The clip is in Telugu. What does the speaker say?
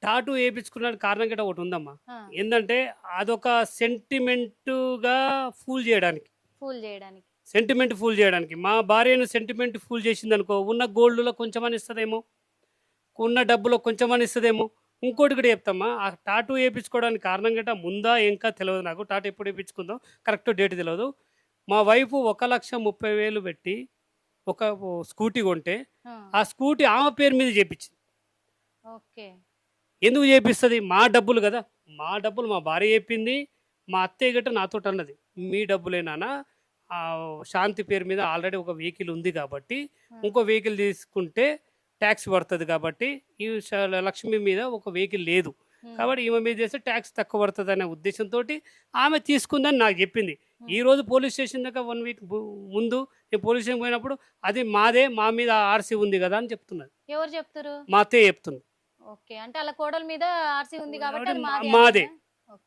టాటూ ఏపించుకున్నానికి కారణం గట్టా ఒకటుందమ్మా. ఆ! ఏందంటే అదొక సెంటిమెంటుగా ఫూల్ జేయడానికి. ఫూల్ జేయడానికి. సెంటిమెంట్ ఫూల్ జేయడానికి. మా భార్యను సెంటిమెంట్ ఫూల్ చేసిందనుకో, ఉన్న గోల్డ్‌లో కొంచెమని ఇస్తదేమో, ఉన్న డబ్బులో కొంచెమని ఇస్తదేమో. ఇంకోటి కూడా చెప్తామ్మా, ఆ టాటూ ఏపించుకోవడానికి కారణం గట్టా ముందా ఇంకా తెలవదు నాకు. టాటూ ఎప్పుడు ఏపించుకుందో కరెక్ట్ డేట్ తెలవదు. మా వైఫు 1,30,000 పెట్టి ఒక స్కూటీ కొంటే, ఆ! ఆ స్కూటీ ఆమె పేరు మీద చేపించింది. ఓకే. ఎందుకు చేపిస్తది? మా డబ్బులు గదా! మా డబ్బులు మా భార్య చెప్పింది. మా అత్తయ్య గట్ట నాతోటన్నది. "మీ డబ్బులే నాన్న శాంతి పేరు మీద ఆల్రెడీ ఒక వెహికల్ ఉంది కాబట్టి, హ్మ్. ఇంకో వెహికల్ తీసుకుంటే టాక్స్ పడతది కాబట్టి, ఈ లక్ష్మి మీద ఒక వెహికల్ లేదు. హ్మ్. కాబట్టి ఈమె మీద చేస్తే టాక్స్ తక్కువ పడతదనే ఉద్దేశంతోటి ఆమె తీసుకుందని నాకు చెప్పింది. హ్మ్. ఈరోజు పోలీస్ స్టేషన్ దాకా 1 వీక్ ముందు నేను పోలీస్ స్టేషన్‌కి పోయినప్పుడు, "అది మాదే. మా మీద ఆర్‌సీ ఉంది గదా!" అని చెప్తున్నది. ఎవరు చెప్తురు? మా అత్తయ్య చెప్తుంది. ఓకే. అంటే ఆళ్ళ కోడల మీద ఆర్‌సీ ఉంది కాబట్టి అది కాబట్టి మాది మాదే. అనేనా?